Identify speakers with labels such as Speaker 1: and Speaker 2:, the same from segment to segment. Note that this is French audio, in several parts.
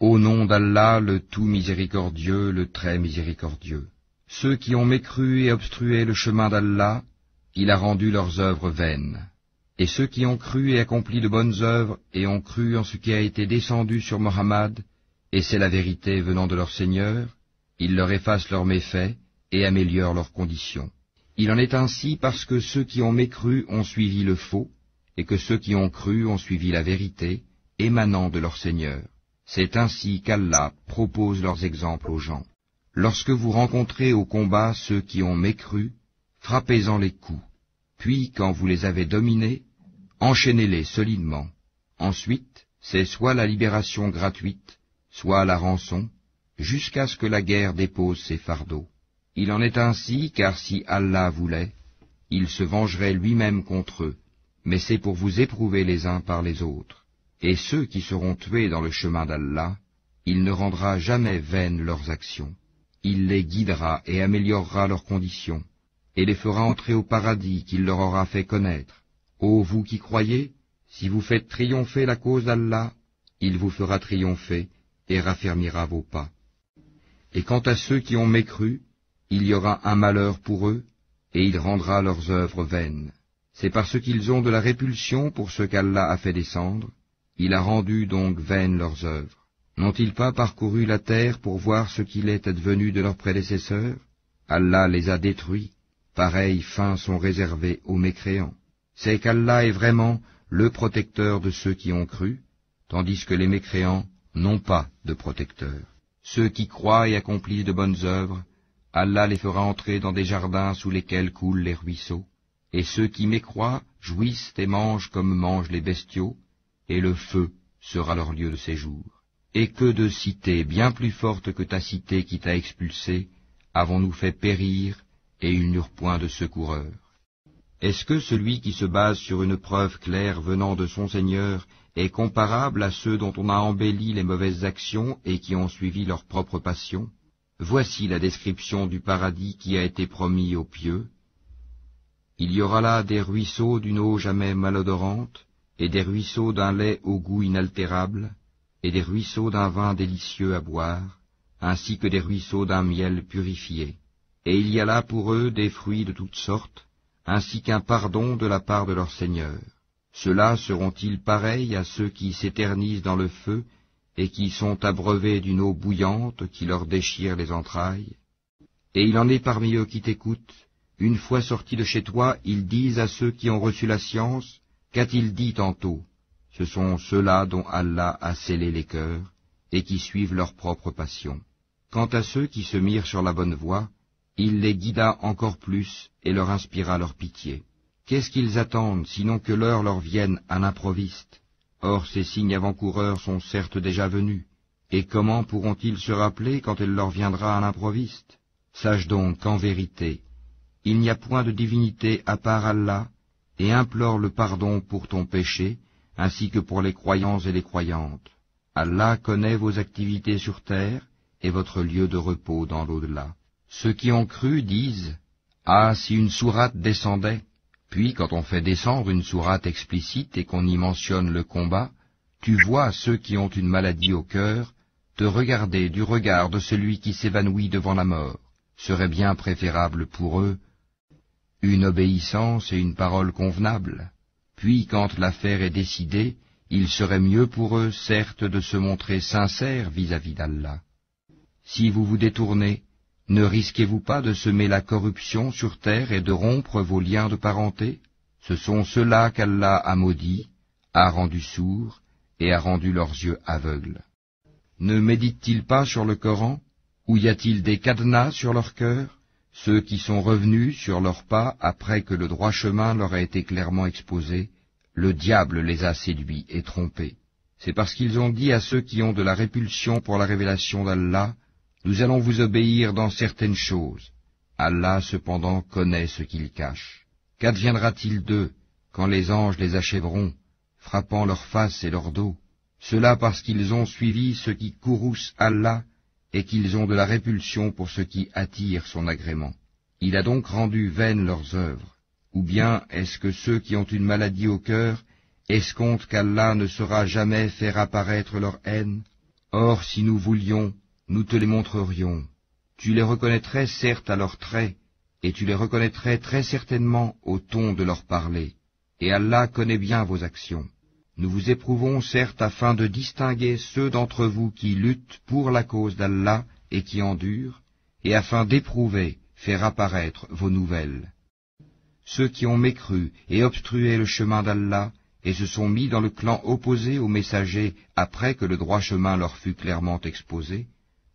Speaker 1: Au nom d'Allah, le tout miséricordieux, le très miséricordieux. Ceux qui ont mécru et obstrué le chemin d'Allah, il a rendu leurs œuvres vaines. Et ceux qui ont cru et accompli de bonnes œuvres, et ont cru en ce qui a été descendu sur Mohammed, et c'est la vérité venant de leur Seigneur, il leur efface leurs méfaits et améliore leurs conditions. Il en est ainsi parce que ceux qui ont mécru ont suivi le faux, et que ceux qui ont cru ont suivi la vérité, émanant de leur Seigneur. C'est ainsi qu'Allah propose leurs exemples aux gens. Lorsque vous rencontrez au combat ceux qui ont mécru, frappez-en les coups, puis quand vous les avez dominés, enchaînez-les solidement. Ensuite, c'est soit la libération gratuite, soit la rançon, jusqu'à ce que la guerre dépose ses fardeaux. Il en est ainsi, car si Allah voulait, il se vengerait lui-même contre eux, mais c'est pour vous éprouver les uns par les autres. Et ceux qui seront tués dans le chemin d'Allah, il ne rendra jamais vaines leurs actions. Il les guidera et améliorera leurs conditions, et les fera entrer au paradis qu'il leur aura fait connaître. Ô vous qui croyez, si vous faites triompher la cause d'Allah, il vous fera triompher et raffermira vos pas. Et quant à ceux qui ont mécru, il y aura un malheur pour eux, et il rendra leurs œuvres vaines. C'est parce qu'ils ont de la répulsion pour ce qu'Allah a fait descendre, il a rendu donc vaines leurs œuvres. N'ont-ils pas parcouru la terre pour voir ce qu'il est advenu de leurs prédécesseurs? Allah les a détruits, pareilles fins sont réservées aux mécréants. C'est qu'Allah est vraiment le protecteur de ceux qui ont cru, tandis que les mécréants n'ont pas de protecteur. Ceux qui croient et accomplissent de bonnes œuvres, Allah les fera entrer dans des jardins sous lesquels coulent les ruisseaux, et ceux qui mécroient jouissent et mangent comme mangent les bestiaux, et le feu sera leur lieu de séjour. Et que de cités bien plus fortes que ta cité qui t'a expulsé, avons-nous fait périr, et ils n'eurent point de secoureur. Est-ce que celui qui se base sur une preuve claire venant de son Seigneur est comparable à ceux dont on a embelli les mauvaises actions et qui ont suivi leur propre passion? Voici la description du paradis qui a été promis aux pieux. Il y aura là des ruisseaux d'une eau jamais malodorante, et des ruisseaux d'un lait au goût inaltérable, et des ruisseaux d'un vin délicieux à boire, ainsi que des ruisseaux d'un miel purifié. Et il y a là pour eux des fruits de toutes sortes, ainsi qu'un pardon de la part de leur Seigneur. Ceux-là seront-ils pareils à ceux qui s'éternisent dans le feu, et qui sont abreuvés d'une eau bouillante qui leur déchire les entrailles? Et il en est parmi eux qui t'écoutent, une fois sortis de chez toi, ils disent à ceux qui ont reçu la science, qu'a-t-il dit tantôt? Ce sont ceux-là dont Allah a scellé les cœurs, et qui suivent leur propre passion. Quant à ceux qui se mirent sur la bonne voie, il les guida encore plus et leur inspira leur pitié. Qu'est-ce qu'ils attendent, sinon que l'heure leur vienne à l'improviste? Or ces signes avant-coureurs sont certes déjà venus, et comment pourront-ils se rappeler quand elle leur viendra à l'improviste? Sache donc qu'en vérité, il n'y a point de divinité à part Allah, et implore le pardon pour ton péché, ainsi que pour les croyants et les croyantes. Allah connaît vos activités sur terre, et votre lieu de repos dans l'au-delà. Ceux qui ont cru disent, « Ah, si une sourate descendait !» Puis, quand on fait descendre une sourate explicite et qu'on y mentionne le combat, tu vois ceux qui ont une maladie au cœur te regarder du regard de celui qui s'évanouit devant la mort. Serait bien préférable pour eux une obéissance et une parole convenable. Puis, quand l'affaire est décidée, il serait mieux pour eux, certes, de se montrer sincères vis-à-vis d'Allah. Si vous vous détournez, ne risquez-vous pas de semer la corruption sur terre et de rompre vos liens de parenté? Ce sont ceux-là qu'Allah a maudits, a rendus sourds et a rendu leurs yeux aveugles. Ne méditent-ils pas sur le Coran? Ou y a-t-il des cadenas sur leur cœur? Ceux qui sont revenus sur leurs pas après que le droit chemin leur a été clairement exposé, le diable les a séduits et trompés. C'est parce qu'ils ont dit à ceux qui ont de la répulsion pour la révélation d'Allah, « Nous allons vous obéir dans certaines choses. » Allah cependant connaît ce qu'ils cachent. Qu'adviendra-t-il d'eux quand les anges les achèveront, frappant leur face et leur dos? Cela parce qu'ils ont suivi ce qui courrouce Allah, et qu'ils ont de la répulsion pour ce qui attire son agrément. Il a donc rendu vaines leurs œuvres. Ou bien est-ce que ceux qui ont une maladie au cœur escomptent qu'Allah ne saura jamais faire apparaître leur haine? Or, si nous voulions, nous te les montrerions. Tu les reconnaîtrais certes à leurs traits, et tu les reconnaîtrais très certainement au ton de leur parler. Et Allah connaît bien vos actions. Nous vous éprouvons certes afin de distinguer ceux d'entre vous qui luttent pour la cause d'Allah et qui endurent, et afin d'éprouver, faire apparaître vos nouvelles. Ceux qui ont mécru et obstrué le chemin d'Allah, et se sont mis dans le clan opposé aux messagers après que le droit chemin leur fut clairement exposé,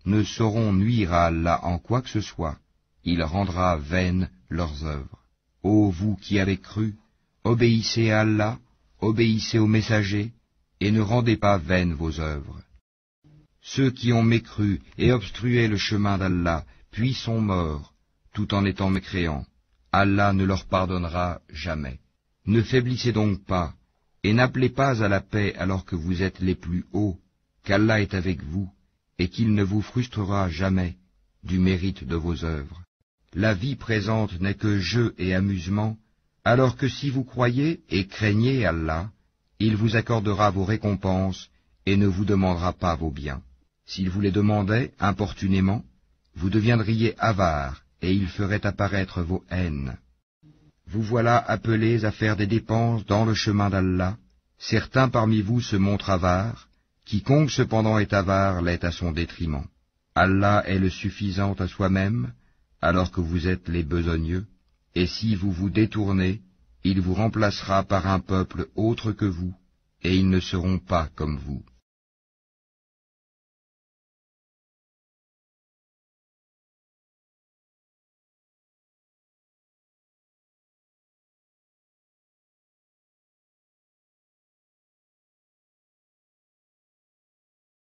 Speaker 1: ne sauront nuire à Allah en quoi que ce soit. Il rendra vaines leurs œuvres. Ô vous qui avez cru, obéissez à Allah, obéissez aux messagers, et ne rendez pas vaines vos œuvres. Ceux qui ont mécru et obstrué le chemin d'Allah, puis sont morts, tout en étant mécréants, Allah ne leur pardonnera jamais. Ne faiblissez donc pas, et n'appelez pas à la paix alors que vous êtes les plus hauts, qu'Allah est avec vous, et qu'il ne vous frustrera jamais du mérite de vos œuvres. La vie présente n'est que jeu et amusement, alors que si vous croyez et craignez Allah, il vous accordera vos récompenses et ne vous demandera pas vos biens. S'il vous les demandait importunément, vous deviendriez avares et il ferait apparaître vos haines. Vous voilà appelés à faire des dépenses dans le chemin d'Allah. Certains parmi vous se montrent avares, quiconque cependant est avare l'est à son détriment. Allah est le suffisant à soi-même, alors que vous êtes les besogneux, et si vous vous détournez, il vous remplacera par un peuple autre que vous, et ils ne seront pas comme vous.